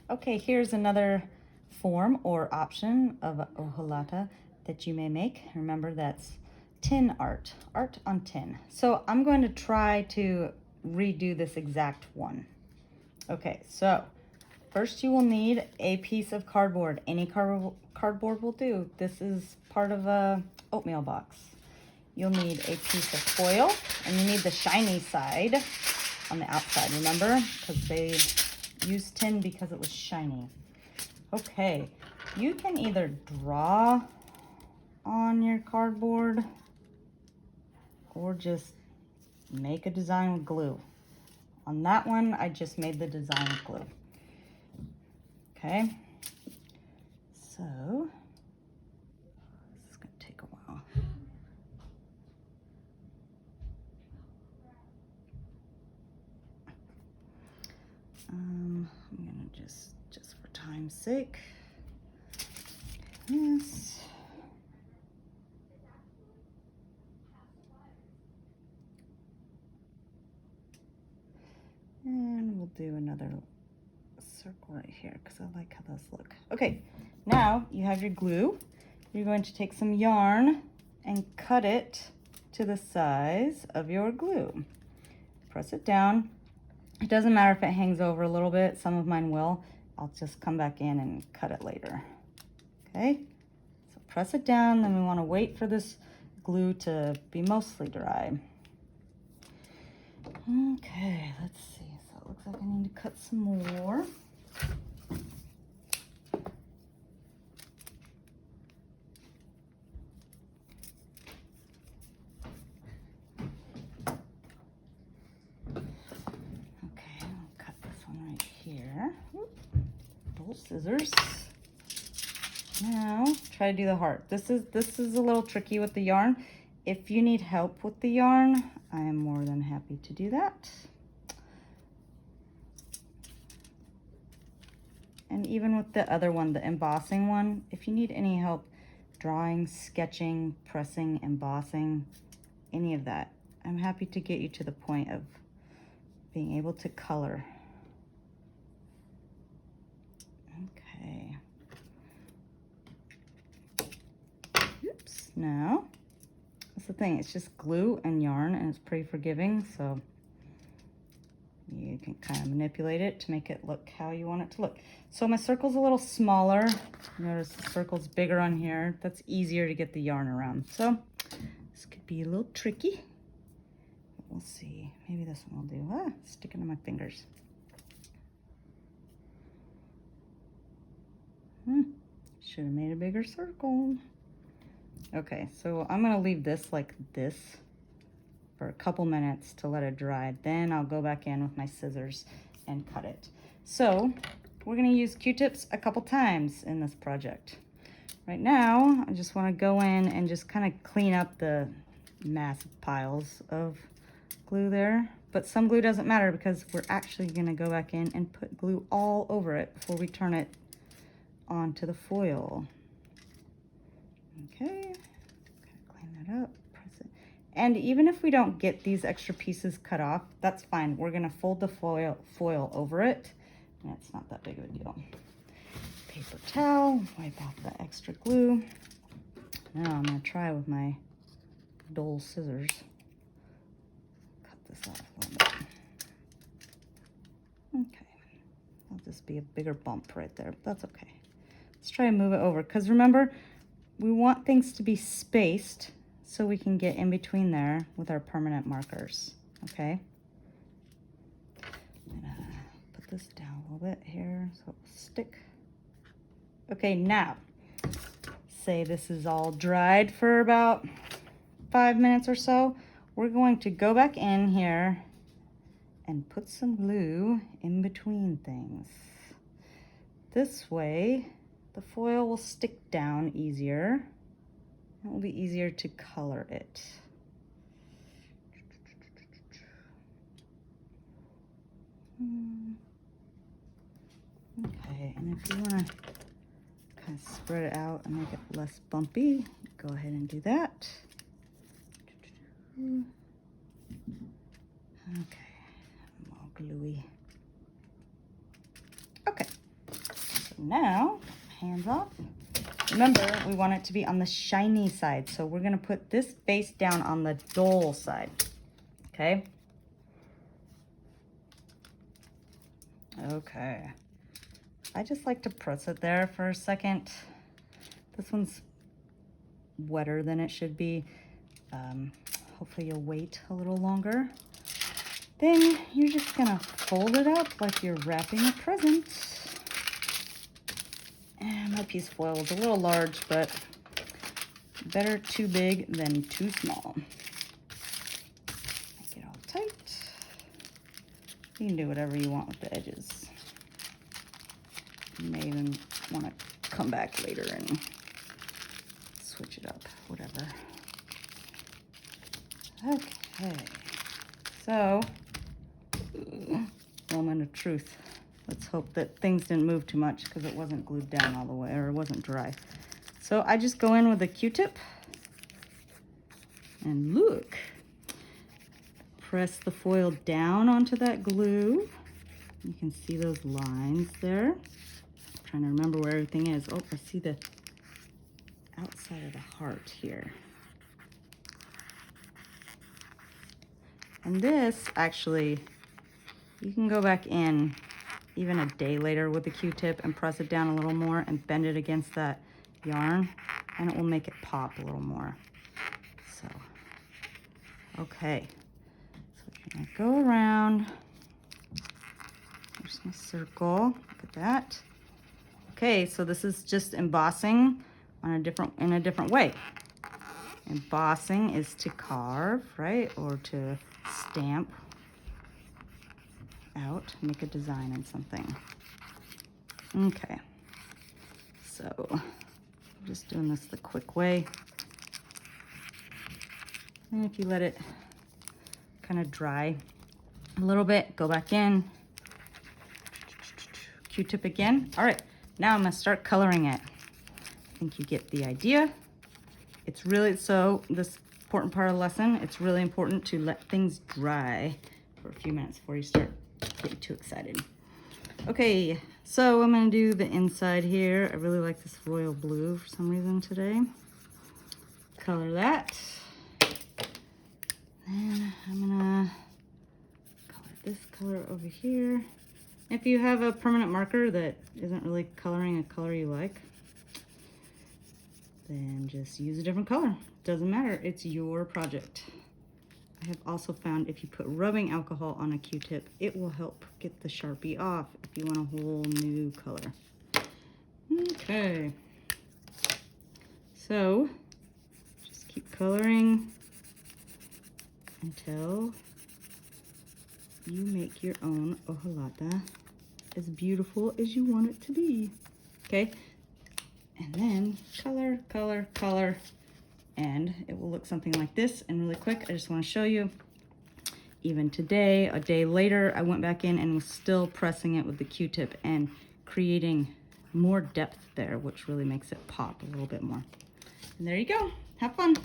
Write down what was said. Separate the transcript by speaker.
Speaker 1: Okay, here's another form or option of hojolata that you may make. Remember, that's tin art, art on tin. So I'm going to try to redo this exact one. Okay, so first you will need a piece of cardboard. Any cardboard will do. This is part of a oatmeal box. You'll need a piece of foil, and you need the shiny side on the outside, remember? Because they used tin because it was shiny. Okay, you can either draw on your cardboard or just make a design with glue. On that one, I just made the design with glue. Okay, so this is gonna take a while. I'm gonna just for time's sake, this. And we'll do another circle right here because I like how those look. Okay, now you have your glue. You're going to take some yarn and cut it to the size of your glue. Press it down. It doesn't matter if it hangs over a little bit. Some of mine will. I'll just come back in and cut it later. Okay, so press it down. Then we want to wait for this glue to be mostly dry. Okay, let's see. So it looks like I need to cut some more. Okay, I'll cut this one right here. Little scissors. Now try to do the heart. This is a little tricky with the yarn. If you need help with the yarn, I am more than happy to do that. And even with the other one, the embossing one, if you need any help drawing, sketching, pressing, embossing, any of that, I'm happy to get you to the point of being able to color. Okay. Oops. Now, that's the thing. It's just glue and yarn, and it's pretty forgiving, so you can kind of manipulate it to make it look how you want it to look. So my circle's a little smaller. Notice the circle's bigger on here. That's easier to get the yarn around. So this could be a little tricky. But we'll see. Maybe this one will do. Sticking to my fingers. Should have made a bigger circle. Okay, so I'm gonna leave this like this for a couple minutes to let it dry. Then I'll go back in with my scissors and cut it. So we're gonna use Q-tips a couple times in this project. Right now, I just wanna go in and just kind of clean up the massive piles of glue there. But some glue doesn't matter because we're actually gonna go back in and put glue all over it before we turn it onto the foil. Okay, clean that up. And even if we don't get these extra pieces cut off, that's fine. We're gonna fold the foil over it, and it's not that big of a deal. Paper towel, wipe off the extra glue. Now I'm gonna try with my dull scissors. Cut this off a little bit. Okay, that'll just be a bigger bump right there, but that's okay. Let's try and move it over, because remember, we want things to be spaced so we can get in between there with our permanent markers, okay? I'm gonna put this down a little bit here so it will stick. Okay, now, say this is all dried for about 5 minutes or so. We're going to go back in here and put some glue in between things. This way, the foil will stick down easier. It will be easier to color it. Okay, and if you want to kind of spread it out and make it less bumpy, go ahead and do that. Okay, I'm all gluey. Okay, now, hands off. Remember, we want it to be on the shiny side, so we're gonna put this face down on the dull side, okay? Okay. I just like to press it there for a second. This one's wetter than it should be. Hopefully you'll wait a little longer. Then you're just gonna fold it up like you're wrapping a present. And my piece of foil was a little large, but better too big than too small. Make it all tight. You can do whatever you want with the edges. You may even want to come back later and switch it up, whatever. Okay, so, moment of truth. Let's hope that things didn't move too much because it wasn't glued down all the way, or it wasn't dry. So I just go in with a Q-tip and look, press the foil down onto that glue. You can see those lines there. I'm trying to remember where everything is. Oh, I see the outside of the heart here. And this actually, you can go back in even a day later with the Q-tip and press it down a little more and bend it against that yarn, and it will make it pop a little more. So, okay. So we're gonna go around. There's my circle. Look at that. Okay, so this is just embossing on in a different way. Embossing is to carve, right? Or to stamp out, make a design in something. Okay, so I'm just doing this the quick way. And if you let it kind of dry a little bit, go back in, Q-tip again. All right, now I'm gonna start coloring it. I think you get the idea. It's really, so this important part of the lesson, it's really important to let things dry for a few minutes before you start getting too excited. Okay, so I'm gonna do the inside here. I really like this royal blue for some reason today. Color that. And I'm gonna color this color over here. If you have a permanent marker that isn't really coloring a color you like, then just use a different color. Doesn't matter, it's your project. I have also found if you put rubbing alcohol on a Q-tip, it will help get the Sharpie off if you want a whole new color. Okay. So, just keep coloring until you make your own hojolata as beautiful as you want it to be. Okay? And then color, color, color, and it will look something like this. And really quick, I just want to show you, even today, a day later, I went back in and was still pressing it with the Q-tip and creating more depth there, which really makes it pop a little bit more. And there you go. Have fun.